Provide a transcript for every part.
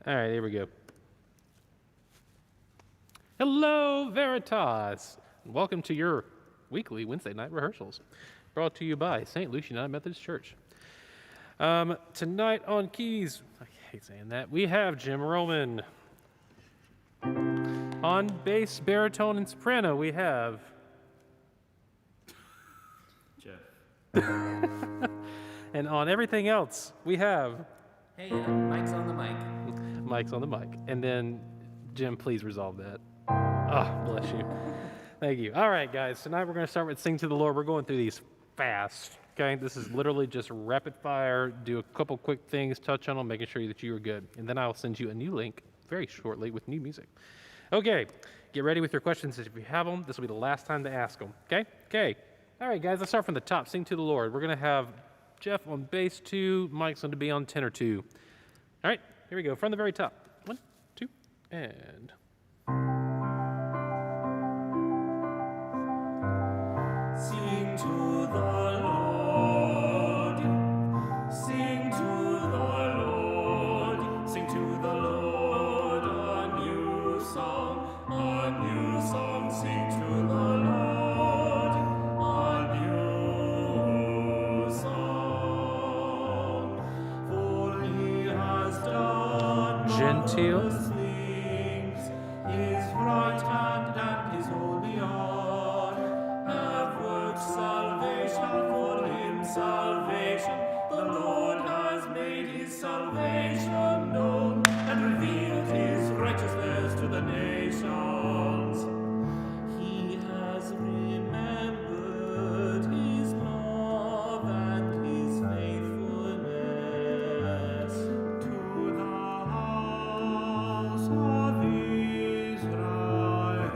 All right, here we go. Hello, Veritas. Welcome to your weekly Wednesday night rehearsals, brought to you by St. Lucia United Methodist Church. Tonight on keys, I hate saying that, we have Jim Roman. On bass, baritone, and soprano, we have Jeff. And on everything else, we have Hey, Mike's on the mic. Mike's on the mic. And then, Jim, please resolve that. Oh, bless you. Thank you. All right, guys. Tonight we're going to start with Sing to the Lord. We're going through these fast, okay? This is literally just rapid fire. Do a couple quick things, touch on them, making sure that you are good. And then I'll send you a new link very shortly with new music. Okay, get ready with your questions. If you have them, this will be the last time to ask them, okay? Okay. All right, guys, let's start from the top. Sing to the Lord. We're going to have Jeff on bass 2, Mike's going to be on tenor 2. All right, here we go. From the very top. 1, 2, and... Sing to the Lord, sing to the Lord, sing to the Lord a new song, sing to the Lord a new song, for he has done Gentile. marvelous things, his right hand and his holy arm have worked salvation for him, salvation. The Lord has made his salvation known and revealed his righteousness to the nations. He has remembered his love and his faithfulness to the house of Israel.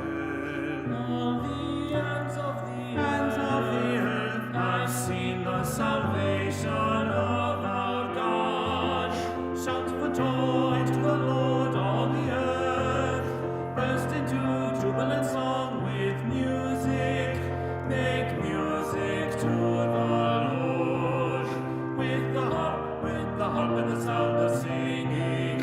All the ends of the earth have seen the salvation of our God. Shout for joy to the Lord, all the earth. Burst into jubilant song with music. Make music to the Lord. With the harp and the sound of singing.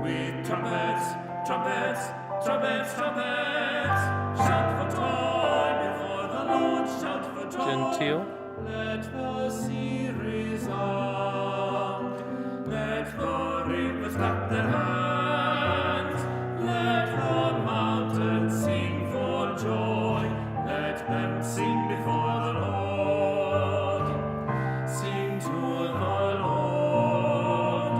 With trumpets, trumpets, trumpets, trumpets. Shout for joy before the Lord. Shout for joy. Gentile. Let the sea resound. Let the rivers clap their hands. Let the mountains sing for joy. Let them sing before the Lord. Sing to the Lord.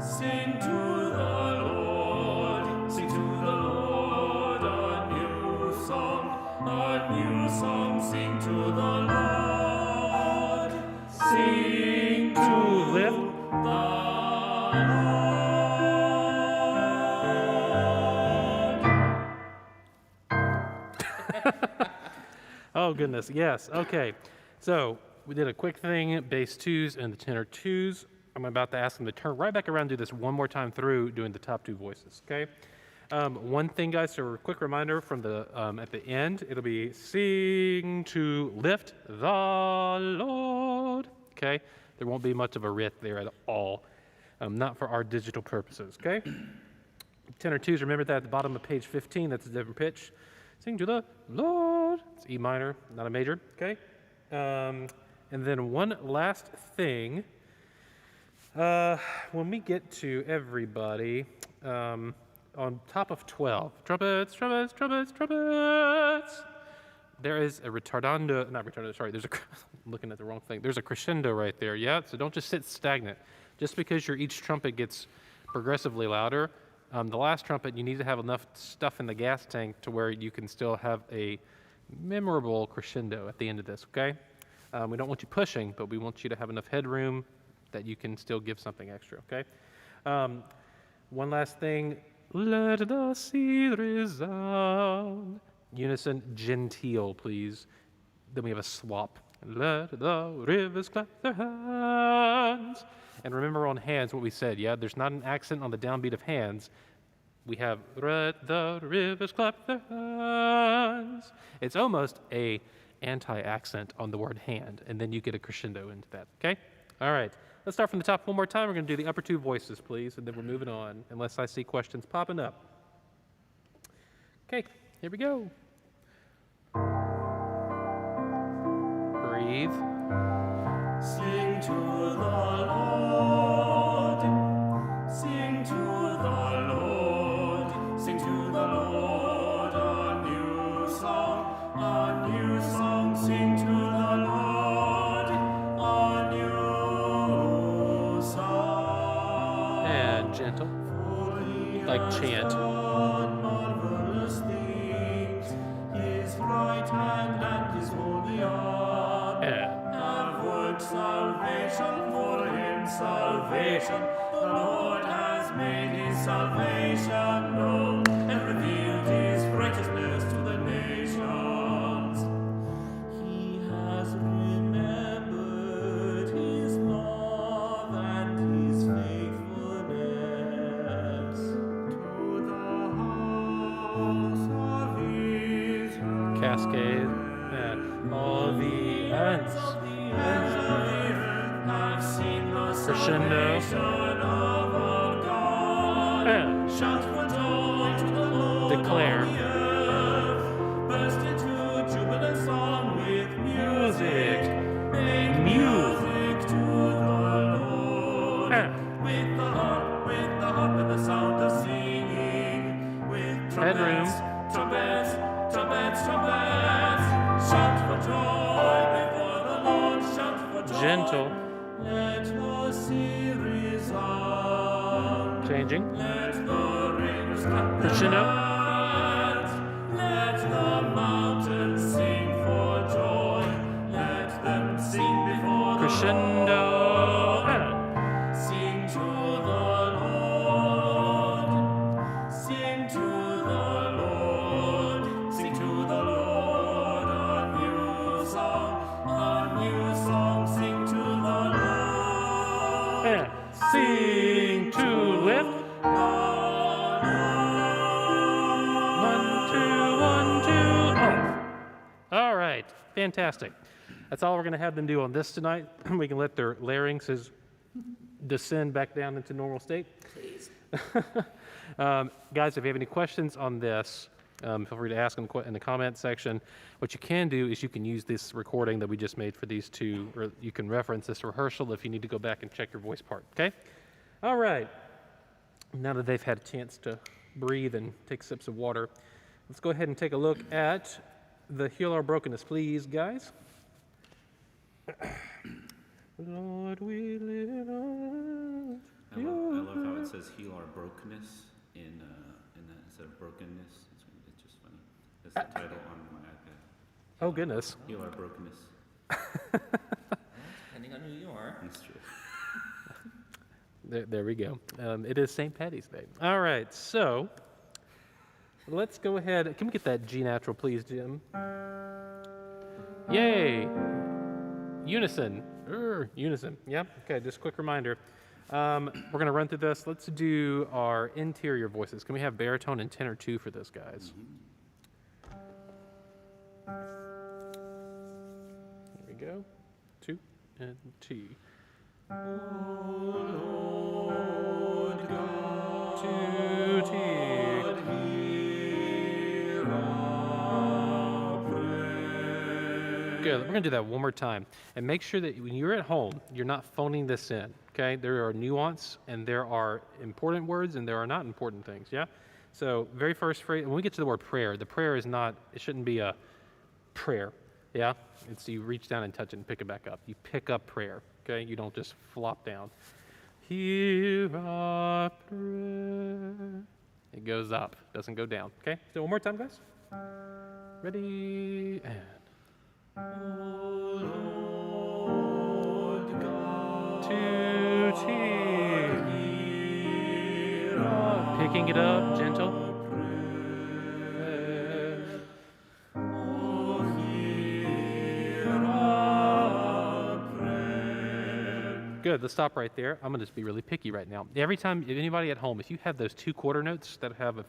Sing to the Lord. Sing to the Lord a new song. A new song. Sing to the Lord. Sing to Lift. the Lord. Oh, goodness. Yes. Okay. So we did a quick thing, bass 2s and the tenor 2s. I'm about to ask them to turn right back around and do this one more time through doing the top 2 voices, okay? One thing, guys, so a quick reminder from the at the end, it'll be sing to lift the Lord, okay? There won't be much of a riff there at all, not for our digital purposes, okay? Tenor 2s, remember that at the bottom of page 15, that's a different pitch. Sing to the Lord. It's E minor, not a major, okay? And then one last thing. When we get to everybody, on top of 12, trumpets, trumpets, trumpets, trumpets, there is a retardando, not retardando, sorry, there's a, I'm looking at the wrong thing. There's a crescendo right there, yeah? So don't just sit stagnant. Just because each trumpet gets progressively louder, the last trumpet, you need to have enough stuff in the gas tank to where you can still have a memorable crescendo at the end of this, okay? We don't want you pushing, but we want you to have enough headroom that you can still give something extra, okay? One last thing. Let the sea resound. Unison, gentile, please. Then we have a swap. Let the rivers clap their hands. And remember on hands what we said, yeah? There's not an accent on the downbeat of hands. We have let the rivers clap their hands. It's almost a anti-accent on the word hand, and then you get a crescendo into that, okay? All right, let's start from the top one more time. We're going to do the upper two voices, please, and then we're moving on, unless I see questions popping up. Okay, here we go. Breathe. Sing to the Lord. Sing to the Lord. Sing to the Lord a new song. A new song. Sing to the Lord a new song. And gentle. For he Like has chant. done marvelous things. His right hand and his holy arm have worked salvation for him, salvation. The Lord has made his salvation known and revealed his righteousness to the nations. He has remembered his love and his faithfulness to the house of Israel. Cascade. And all the ends. Have seen the Crescendo. salvation of our God. And Shout for joy to the Lord. Declare. All the earth. Burst into jubilant song with music. Make music to the Lord. With the harp and the sound of singing. With Headroom. trumpets, trumpets, trumpets. Shout for joy before the Lord. Shout for joy. gentle. Let the sea resound. Changing. Let the rivers clap their Crescendo. hands. Let the mountains sing for joy. Let them sing before the Crescendo. Lord. Sing to the Lord. Sing to the Lord. Sing to the Lord a new song. A new song. Sing to the Lord. And sing to lift. 1, 2, 1, 2, off. All right, fantastic. That's all we're going to have them do on this tonight. We can let their larynxes descend back down into normal state. Please. Guys, if you have any questions on this, feel free to ask them in the comment section. What you can do is you can use this recording that we just made for these two, or you can reference this rehearsal if you need to go back and check your voice part, okay? All right. Now that they've had a chance to breathe and take sips of water, let's go ahead and take a look at the Heal Our Brokenness, please, guys. Lord, we live on I love how it says heal our brokenness in that instead of brokenness. It's just funny. That's the title on my iPad. Oh, goodness. Heal our brokenness. Depending on who you are. That's true. There we go. It is St. Patty's Day. All right, so let's go ahead. Can we get that G natural, please, Jim? Yay! Unison. Unison. Yep. Okay, just a quick reminder. We're going to run through this. Let's do our interior voices. Can we have baritone and tenor 2 for those guys? Here we go. 2 and T. Lord God, 2 T. hear our prayer. Good. We're going to do that one more time. And make sure that when you're at home, you're not phoning this in, okay? There are nuance, and there are important words, and there are not important things, yeah? So very first phrase, when we get to the word prayer, the prayer is not, it shouldn't be a prayer, yeah? It's you reach down and touch it and pick it back up. You pick up prayer, okay? You don't just flop down. Hear our prayer. It goes up, doesn't go down, okay? So one more time, guys. Ready, and... Lord God, 2 T. Picking it up, gentle. Good, let's stop right there. I'm gonna just be really picky right now. Every time, if anybody at home, if you have those 2 quarter notes that have a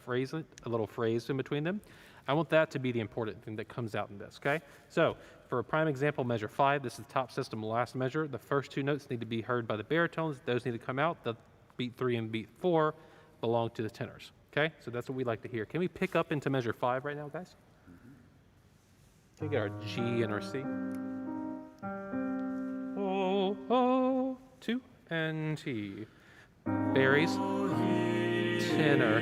little phrase in between them, I want that to be the important thing that comes out in this, okay? So, for a prime example, measure 5, this is the top system last measure. The first two notes need to be heard by the baritones. Those need to come out. The beat 3 and beat 4 belong to the tenors. Okay, so that's what we like to hear. Can we pick up into measure 5 right now, guys? Can we get our G and our C? Oh, oh, 2 and T. Berries, tenor.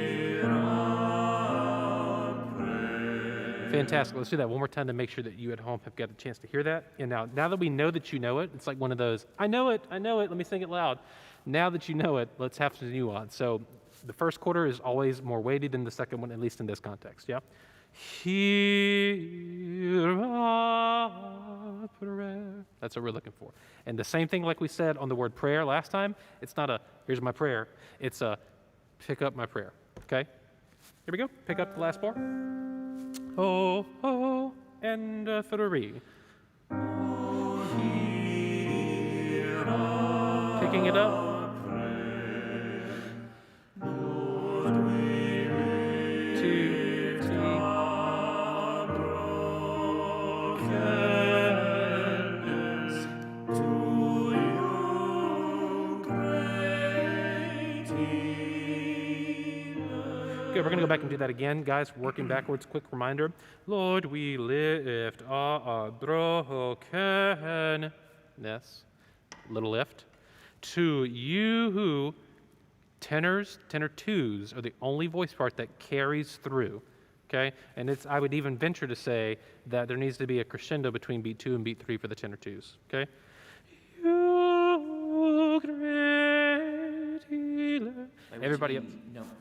Fantastic. Let's do that one more time to make sure that you at home have got a chance to hear that. And now that we know that you know it, it's like one of those, I know it, let me sing it loud. Now that you know it, let's have some nuance. So the first quarter is always more weighted than the second one, at least in this context, yeah? Hear our prayer. That's what we're looking for. And the same thing like we said on the word prayer last time, it's not a, here's my prayer, it's a, pick up my prayer, okay? Here we go, pick up the last bar. Oh, oh, and 3. Picking it up. 2, 3. Okay, we're going to go back and do that again. Guys, working backwards, quick reminder. Lord, we lift our brokenness, little lift, to you. Tenors, tenor 2s are the only voice part that carries through, okay? And it's, I would even venture to say that there needs to be a crescendo between beat 2 and beat 3 for the tenor 2s, okay? You great healer. Everybody else.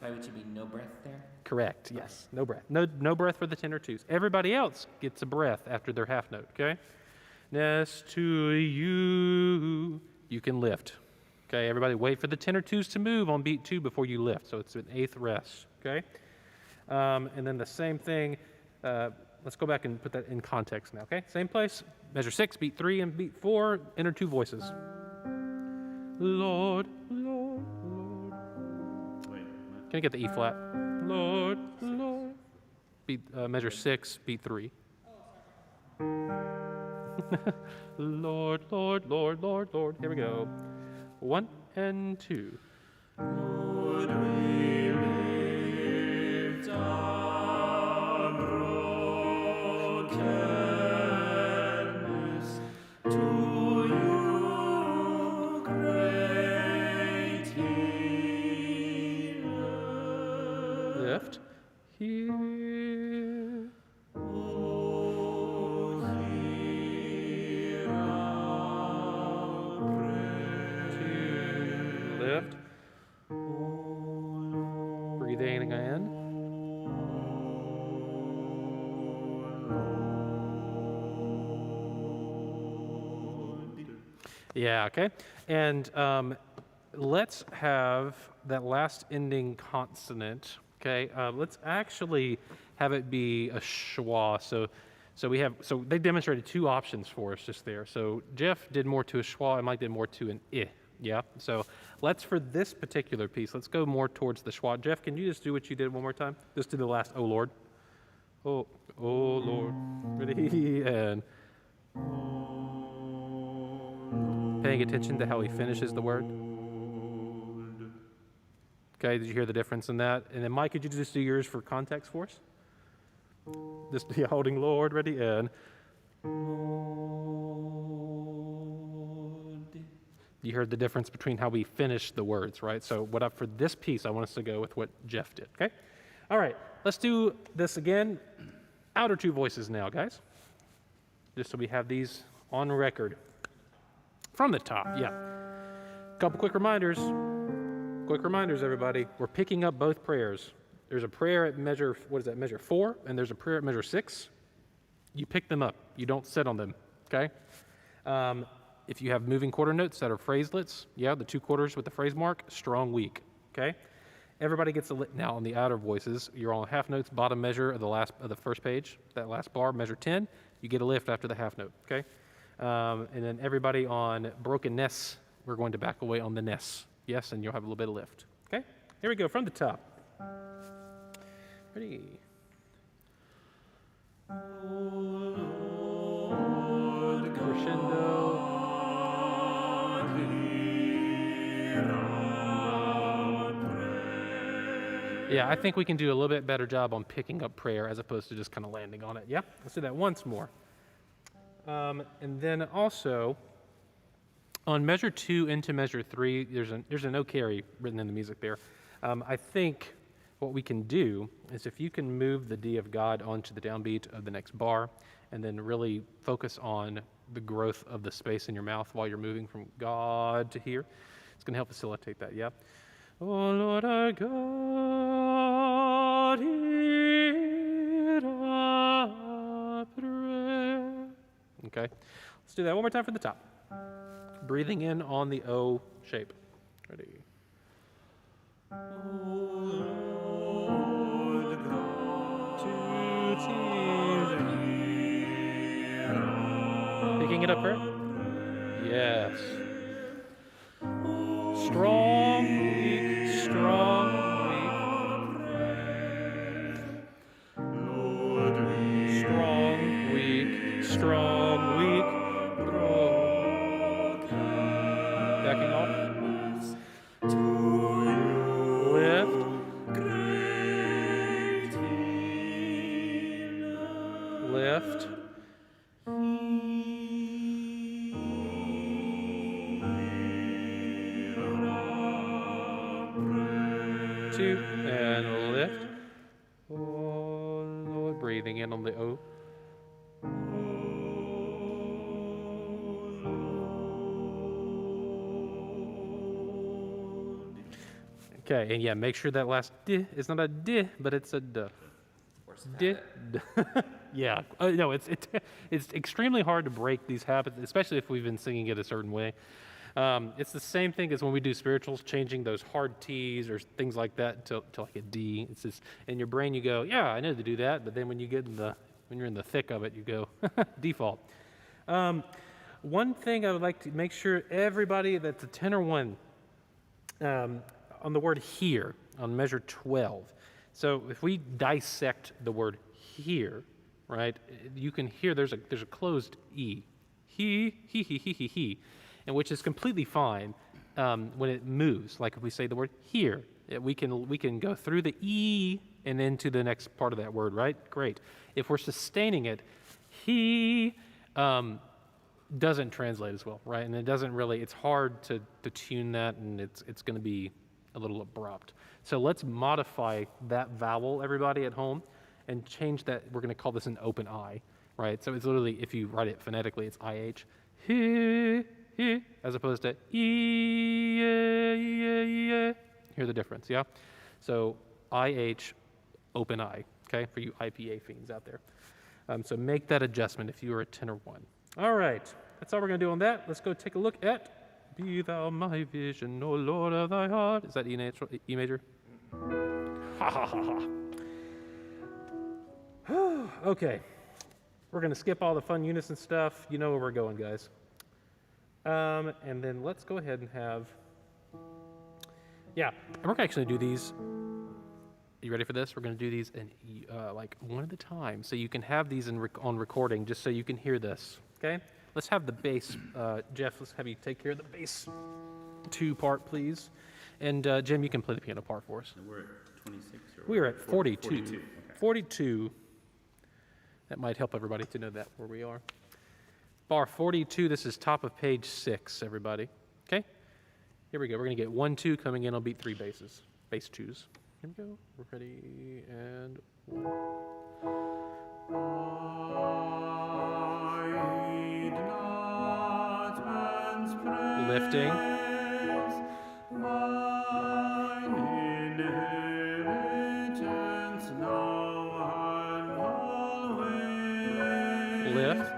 By which you mean no breath there? Correct, yes. No breath. No breath for the tenor 2s. Everybody else gets a breath after their half note, okay? Next to you, you can lift. Okay, everybody wait for the tenor 2s to move on beat 2 before you lift. So it's an 8th rest, okay? And then the same thing, let's go back and put that in context now, okay? Same place, measure 6, beat 3, and beat 4, enter 2 voices. Lord, Lord, Lord. Wait, Can I get the E flat? Lord, Lord. Beat, measure 6, beat 3. Lord, Lord, Lord, Lord, Lord. Here we go. 1 and 2. Lord, we lift our brokenness to you, great healer. Lift. Here. Oh, hear our prayer. Lift. Breathing in. Yeah, okay. And let's have that last ending consonant, okay? Let's actually have it be a schwa. So they demonstrated 2 options for us just there. So Jeff did more to a schwa and Mike did more to an I. Yeah, so let's, for this particular piece, let's go more towards the schwa. Jeff, can you just do what you did one more time? Just do the last, oh Lord. Oh Lord. Ready? And paying attention to how he finishes the word. Okay, did you hear the difference in that? And then Mike, could you just do yours for context for us? Just be holding Lord, ready? And you heard the difference between how we finish the words, right? So for this piece, I want us to go with what Jeff did, okay? All right, let's do this again. Outer 2 voices now, guys. Just so we have these on record. From the top, yeah. Couple quick reminders. Quick reminders, everybody. We're picking up both prayers. There's a prayer at measure, measure 4, and there's a prayer at measure 6. You pick them up. You don't sit on them, okay? If you have moving quarter notes that are phraselets, yeah, the 2 quarters with the phrase mark, strong, weak, okay? Everybody gets a lift now on the outer voices. You're on half notes, bottom measure of the first page, that last bar, measure 10. You get a lift after the half note, okay? And then everybody on brokenness, we're going to back away on the ness, yes, and you'll have a little bit of lift, okay? Here we go, from the top. Ready? Yeah, I think we can do a little bit better job on picking up prayer as opposed to just kind of landing on it. Yeah, let's do that once more. And then also, on measure 2 into measure 3, there's a no carry written in the music there. I think what we can do is if you can move the D of God onto the downbeat of the next bar, and then really focus on the growth of the space in your mouth while you're moving from God to here, it's going to help facilitate that. Yeah. Oh Lord our God, hear our prayer. Okay, let's do that one more time from the top. Breathing in on the O shape. Ready? Picking it up, right? Yes. Strong, weak, strong, weak. Strong, weak, strong, weak. Backing off. Lift. Lift. 2 and lift. Oh Lord, breathing in on the O. Okay, and yeah, make sure that last D is not a D, but it's a D. D. Yeah, no, it's extremely hard to break these habits, especially if we've been singing it a certain way. It's the same thing as when we do spirituals, changing those hard T's or things like that to like a D. It's just in your brain you go, yeah, I know to do that, but then when you're in the thick of it, you go default. One thing I would like to make sure everybody that's a tenor 1 on the word here on measure 12. So if we dissect the word here, right, you can hear there's a closed E. He, and which is completely fine when it moves. Like if we say the word here, we can go through the E and into the next part of that word, right? Great. If we're sustaining it, he doesn't translate as well, right? And it doesn't really, it's hard to tune that, and it's going to be a little abrupt. So let's modify that vowel, everybody at home, and change that. We're going to call this an open I, right? So it's literally, if you write it phonetically, it's IH, he, as opposed to e. Hear the difference, yeah? So IH, open I, okay, for you IPA fiends out there. So make that adjustment if you are a tenor 1. All right, that's all we're going to do on that. Let's go take a look at Be Thou My Vision, O Lord of Thy Heart. Is that E major? Ha ha ha ha. Okay, we're going to skip all the fun unison stuff. You know where we're going, guys. And then let's go ahead and have, and we're going to actually do these. You ready for this? We're going to do these in like one at a time, so you can have these on recording, just so you can hear this. Okay? Let's have the bass. Jeff, let's have you take care of the bass 2 part, please. And Jim, you can play the piano part for us. And we're at 26? Or We are at 42. 42. Okay. 42. That might help everybody to know that where we are. Bar 42, this is top of page 6, everybody. Okay? Here we go. We're going to get 1, 2 coming in on beat 3 basses. Bass 2s. Here we go. We're ready, and 1. Lifting. Lift.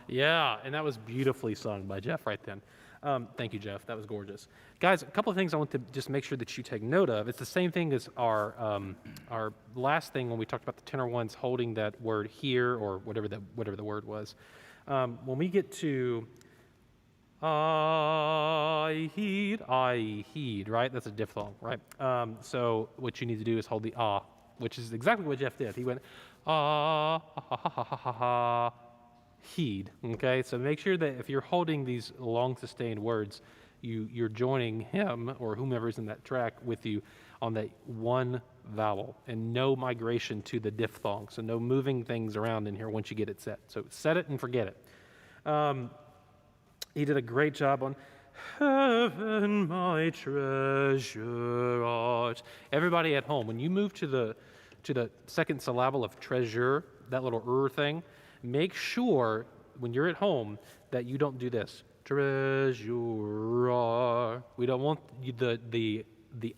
Yeah, and that was beautifully sung by Jeff right then. Thank you, Jeff. That was gorgeous. Guys, a couple of things I want to just make sure that you take note of. It's the same thing as our last thing when we talked about the tenor 1s holding that word here, or whatever the word was. When we get to I heed, right? That's a diphthong, right? So what you need to do is hold the ah, which is exactly what Jeff did. He went ah, ha, ha, ha, ha, ha, ha, heed, okay? So make sure that if you're holding these long sustained words, you're joining him or whomever's in that track with you on that one vowel, and no migration to the diphthong. So no moving things around in here once you get it set. So set it and forget it. He did a great job on heaven, my treasure art. Everybody at home, when you move to the second syllable of treasure, that little thing, make sure when you're at home that you don't do this. Treasure. We don't want the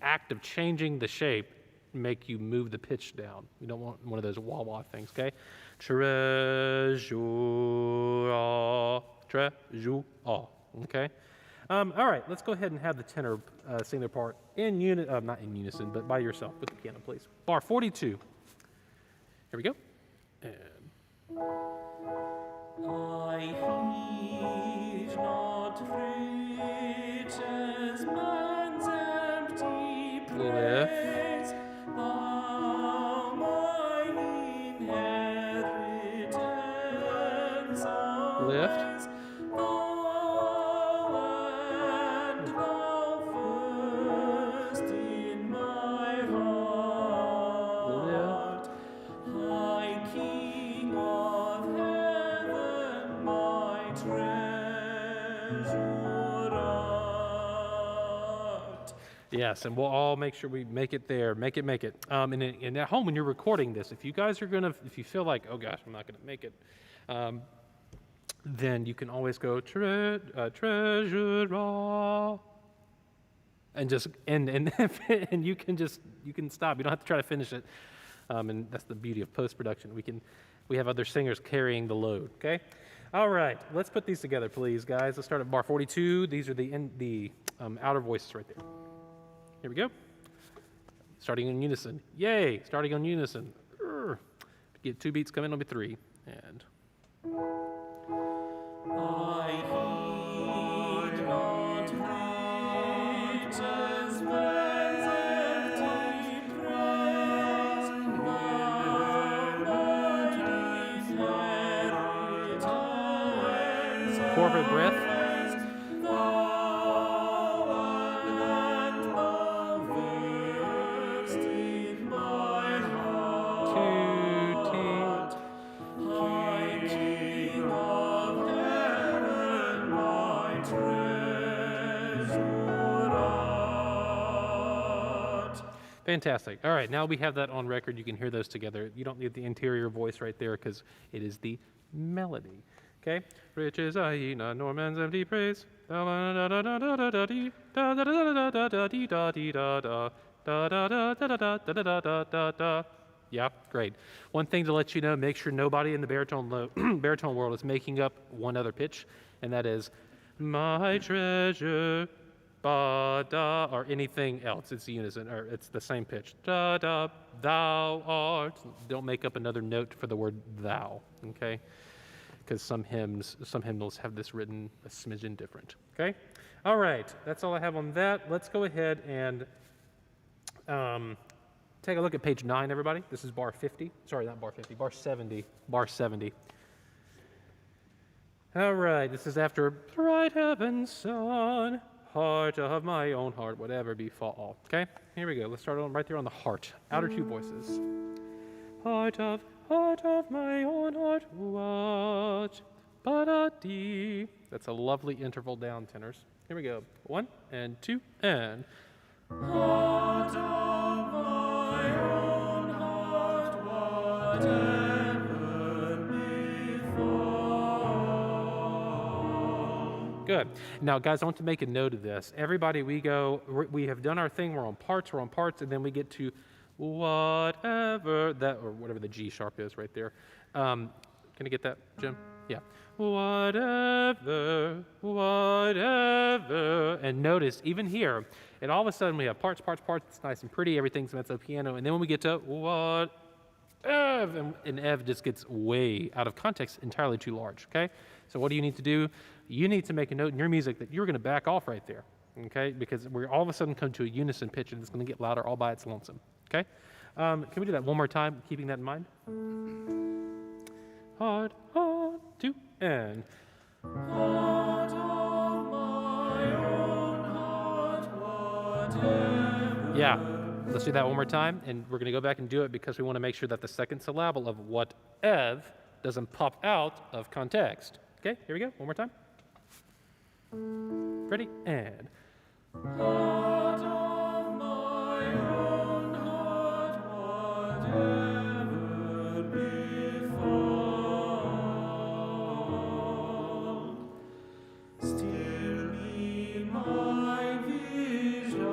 act of changing the shape make you move the pitch down. We don't want one of those wah-wah things, okay? Treasure. Treasure. Okay? All right, let's go ahead and have the tenor sing their part in not in unison, but by yourself with the piano, please. Bar 42. Here we go. And I heed not riches, man's empty praise. Thou mine inheritance lift. always. Thou and thou first in my heart. High King of heaven, my treasure art. Yes, and we'll all make sure we make it there. Make it. And at home, when you're recording this, if you guys are if you feel like, oh gosh, I'm not gonna make it, then you can always go treasure art, and just and and you can stop. You don't have to try to finish it, and that's the beauty of post production. We have other singers carrying the load. Okay, all right. Let's put these together, please, guys. Let's start at bar 42. These are the outer voices right there. Here we go. Starting in unison. Yay! Starting on unison. Get 2 beats coming, it'll be 3. And I heed not riches, man's empty praise. Inheritance 4-foot breath. Fantastic. All right, now we have that on record. You can hear those together. You don't need the interior voice right there because it is the melody. Okay? Riches I eat not, nor man's empty praise. Yeah, great. One thing to let you know, make sure nobody in the baritone world is making up one other pitch, and that is my treasure. Ba da, or anything else. It's unison, or it's the same pitch. Da da, thou art. Don't make up another note for the word thou, okay? Because some hymnals have this written a smidgen different, okay? All right, that's all I have on that. Let's go ahead and take a look at page 9, everybody. This is bar 50. Sorry, not bar 50, bar 70. Bar 70. All right, this is after bright heaven's sun. Heart of my own heart, whatever befall. Okay, here we go. Let's start on right there on the heart. Outer 2 voices. Heart of my own heart, what? Ba-da-dee. That's a lovely interval down, tenors. Here we go. 1 and 2 and. Heart of my own heart, whatever befall. Good. Now, guys, I want to make a note of this. Everybody, we have done our thing. We're on parts, and then we get to whatever that, or whatever the G sharp is right there. Can you get that, Jim? Yeah. Whatever. And notice, even here, and all of a sudden we have parts. It's nice and pretty. Everything's mezzo piano. And then when we get to and Ev just gets way out of context, entirely too large, okay? So what do you need to do? You need to make a note in your music that you're going to back off right there, okay? Because we're all of a sudden come to a unison pitch and it's going to get louder all by its lonesome, okay? Can we do that one more time, keeping that in mind? Heart, heart, 2, and... Heart of my own heart, whatever. Yeah, let's do that one more time, and we're going to go back and do it because we want to make sure that the second syllable of whatever doesn't pop out of context. Okay, here we go, one more time. Ready, and... Heart of my own heart, whatever befall, still be my vision.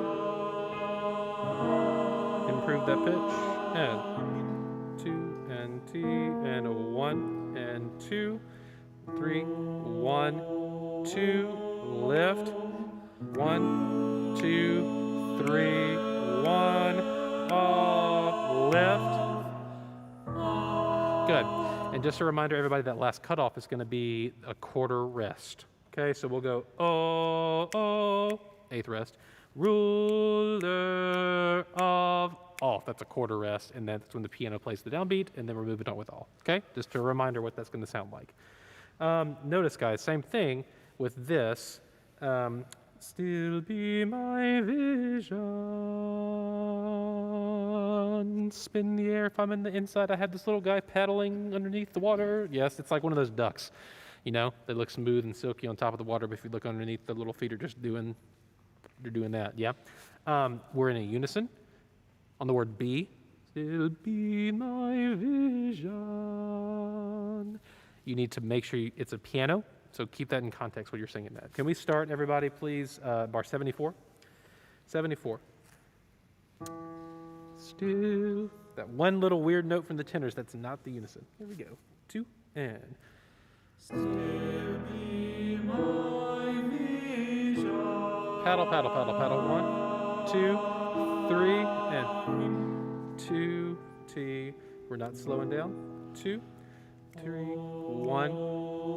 Improve that pitch, and 2, and T, and 1, and 2, 3, 1, 2, lift, 1, 2, 3, 1, off, lift. Good. And just a reminder, everybody, that last cutoff is going to be a quarter rest. Okay, so we'll go oh, oh, 8th rest. Ruler of off, that's a quarter rest, and that's when the piano plays the downbeat, and then we're moving on with all. Okay, just a reminder what that's going to sound like. Notice, guys, same thing with this. Still be my vision. Spin the air. If I'm in the inside, I have this little guy paddling underneath the water. Yes, it's like one of those ducks. You know, they look smooth and silky on top of the water, but if you look underneath, the little feet are just doing, they're doing that. Yeah. We're in a unison on the word be. Still be my vision. You need to make sure it's a piano. So keep that in context when you're singing that. Can we start, everybody, please? Bar 74. 74. Still. That one little weird note from the tenors, that's not the unison. Here we go. 2, and... Still be my vision. Paddle, paddle, paddle, paddle. 1, 2, 3, and 2, T. We're not slowing down. 2, 3, 1,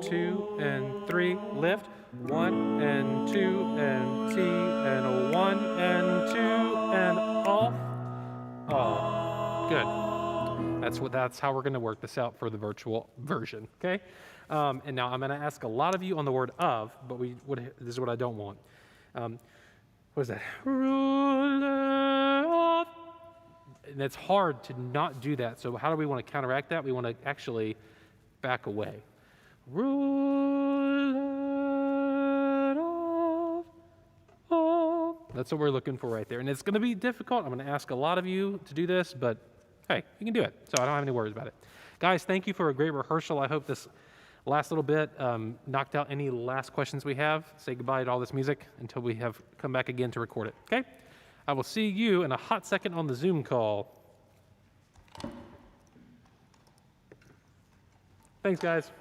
2, and 3. Lift. 1, and 2, and T, and a 1, and 2, and off. Oh, good. That's how we're going to work this out for the virtual version. Okay. And now I'm going to ask a lot of you on the word of, but this is what I don't want. What is that? Ruler of. And it's hard to not do that. So how do we want to counteract that? We want to actually back away. Ruler of. That's what we're looking for right there. And it's going to be difficult. I'm going to ask a lot of you to do this, but hey, you can do it. So I don't have any worries about it. Guys, thank you for a great rehearsal. I hope this last little bit knocked out any last questions we have. Say goodbye to all this music until we have come back again to record it, okay? I will see you in a hot second on the Zoom call. Thanks, guys.